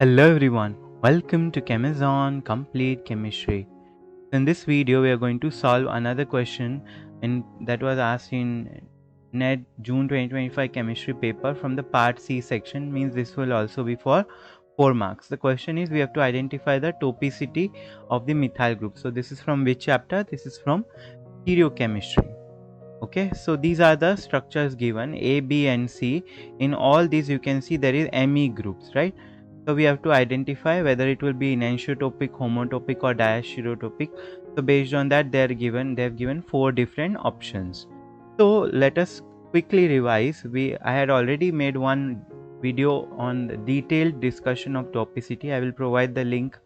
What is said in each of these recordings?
Hello everyone, welcome to Chemizon Complete Chemistry. In this video, we are going to solve another question that was asked in NET June 2025 chemistry paper from the part C section. Means this will also be for 4 marks. The question is we have to identify the topicity of the methyl group. So this is from which chapter? This is from Stereochemistry. Okay, so these are the structures given A, B and C. In all these you can see there is Me groups, right? So we have to identify whether it will be enantiotopic, homotopic or diastereotopic. So based on that they have given 4 different options. So let us quickly revise. I had already made one video on the detailed discussion of topicity. I will provide the link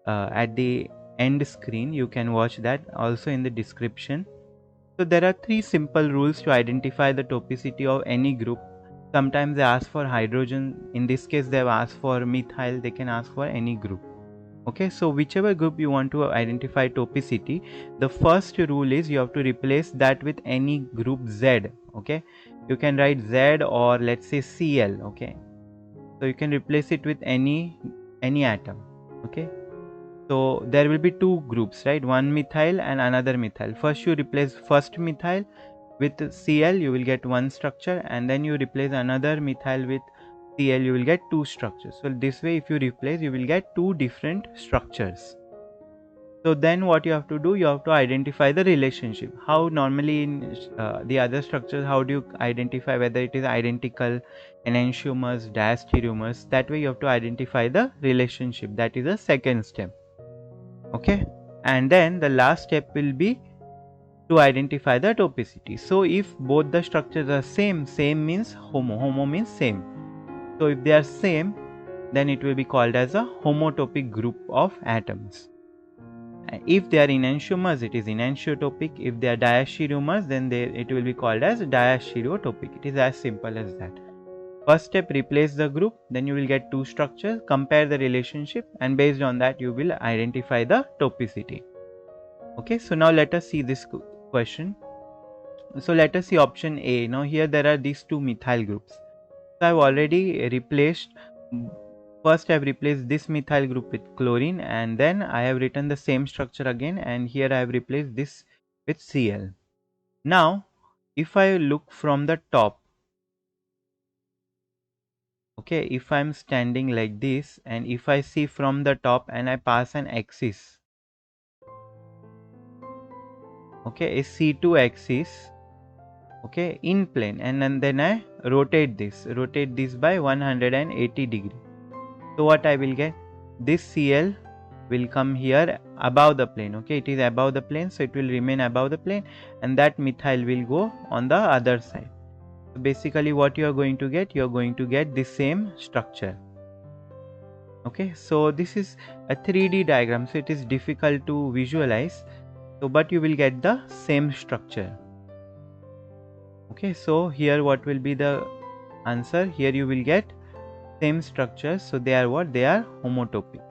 at the end screen. You can watch that also in the description. So there are 3 simple rules to identify the topicity of any group. Sometimes they ask for hydrogen. In this case they have asked for methyl. They can ask for any group. Okay, so whichever group you want to identify topicity, the first rule is you have to replace that with any group Z. Okay, you can write Z or let's say Cl. Okay, so you can replace it with any atom. Okay, so there will be 2 groups, right? One methyl and another methyl. First you replace first methyl with Cl, you will get one structure, and then you replace another methyl with Cl, you will get 2 structures. So this way if you replace, you will get 2 different structures. So then what you have to do, you have to identify the relationship. How normally in the other structures, how do you identify whether it is identical, enantiomers, diastereomers? That way you have to identify the relationship. That is the second step. Okay, and then the last step will be to identify the topicity. So if both the structures are same means homo means same. So if they are same, then it will be called as a homotopic group of atoms. If they are enantiomers, it is enantiotopic. If they are diastereomers, then it will be called as diastereotopic. It is as simple as that. First step, replace the group, then you will get 2 structures, compare the relationship, and based on that you will identify the topicity. Okay, so now let us see this question. So let us see option A. Now here there are these 2 methyl groups. So I have already replaced, first I have replaced this methyl group with chlorine, and then I have written the same structure again, and here I have replaced this with Cl. Now if I look from the top, okay, if I am standing like this and if I see from the top and I pass an axis, okay, a C2 axis, okay, in plane, and then I rotate this by 180 degree. So what I will get, this Cl will come here above the plane. Okay, it is above the plane, so it will remain above the plane, and that methyl will go on the other side. So basically what you are going to get, you are going to get the same structure. Okay, so this is a 3D diagram, so it is difficult to visualize, so but you will get the same structure. Okay, so here what will be the answer? Here you will get same structures, so they are what? They are homotopic.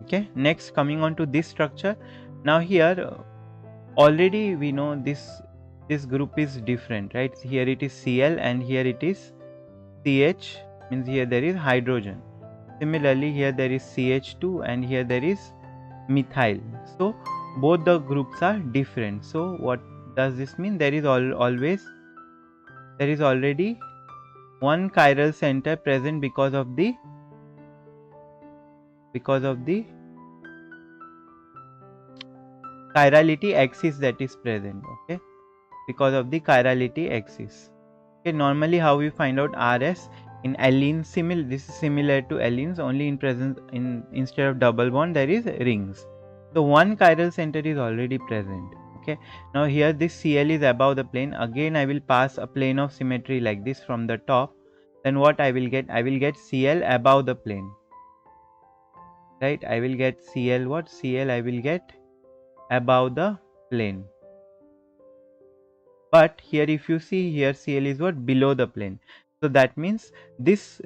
Okay, next coming on to this structure. Now here already we know this group is different, right? Here it is Cl and here it is CH, means here there is hydrogen. Similarly here there is CH2 and here there is methyl. So both the groups are different. So what does this mean? There is always already one chiral center present because of the chirality axis that is present. Okay, because of the chirality axis. Okay, normally how we find out RS in allenes, this is similar to allenes, only in presence instead of double bond there is rings. So one chiral center is already present. Okay, now here this Cl is above the plane. Again I will pass a plane of symmetry like this from the top. Then what I will get? I will get Cl above the plane. Right, I will get Cl what? Cl I will get above the plane. But here if you see, here Cl is what? Below the plane. So that means this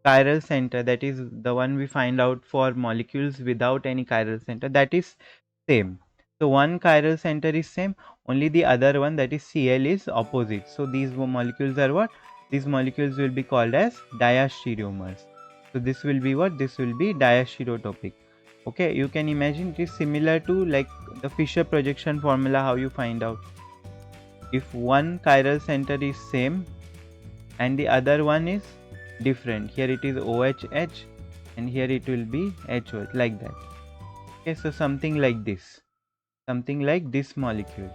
chiral center, that is the one we find out for molecules without any chiral center, that is same. So one chiral center is same, only the other one, that is Cl, is opposite. So these molecules are what? These molecules will be called as diastereomers. So this will be what? This will be diastereotopic. Okay, you can imagine it is similar to like the Fisher projection formula, how you find out. If one chiral center is same and the other one is different, here it is OHH and here it will be HOH, like that. Okay, so something like this. Something like this molecule.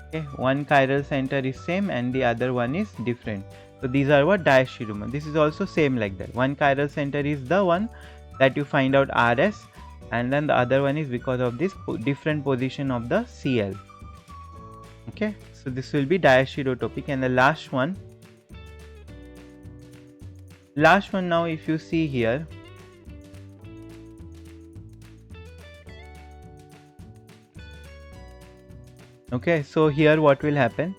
Okay, one chiral center is same and the other one is different. So these are what? Diastereomer. This is also same like that. One chiral center is the one that you find out RS, and then the other one is because of this different position of the Cl. Okay, so this will be diastereotopic. And the last one now, if you see here, okay, so here what will happen?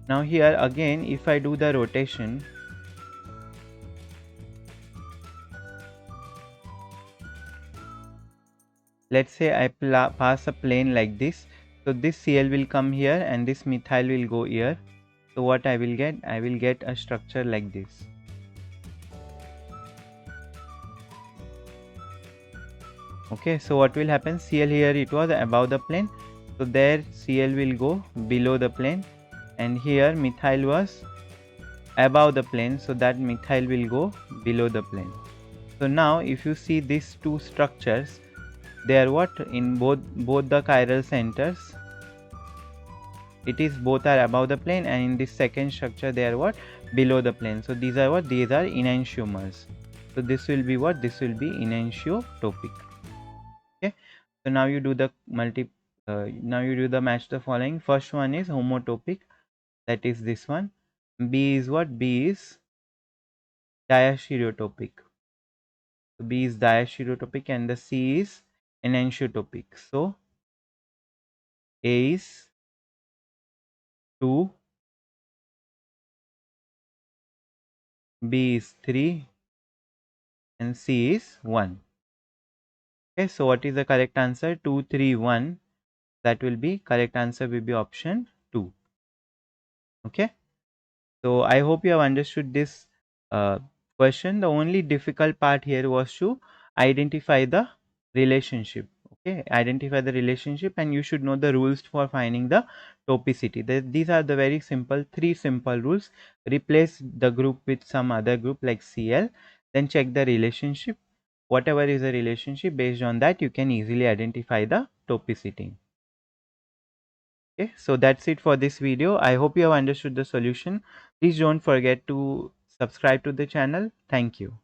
Now here again, if I do the rotation, let's say I pass a plane like this, so this Cl will come here and this methyl will go here. So what I will get? I will get a structure like this. Okay, so what will happen? Cl here, it was above the plane, so there Cl will go below the plane, and here methyl was above the plane, so that methyl will go below the plane. So now if you see these two structures, they are what? In both the chiral centers, it is both are above the plane, and in this second structure they are what? Below the plane. So these are what? These are enantiomers. So this will be what? This will be enantiotopic. Okay, so now you do the match the following. First one is homotopic, that is this one. B is what? B is diastereotopic. So B is diastereotopic and the C is enantiotopic. So A is 2, B is 3 and C is 1. Okay, so what is the correct answer? 2, 3, 1. That will be correct answer, will be option 2. Okay, so I hope you have understood this question. The only difficult part here was to identify the relationship. Okay, identify the relationship, and you should know the rules for finding the topicity. These are the very simple, 3 simple rules. Replace the group with some other group like Cl, then check the relationship. Whatever is the relationship, based on that you can easily identify the topicity. Okay, so that's it for this video. I hope you have understood the solution. Please don't forget to subscribe to the channel. Thank you.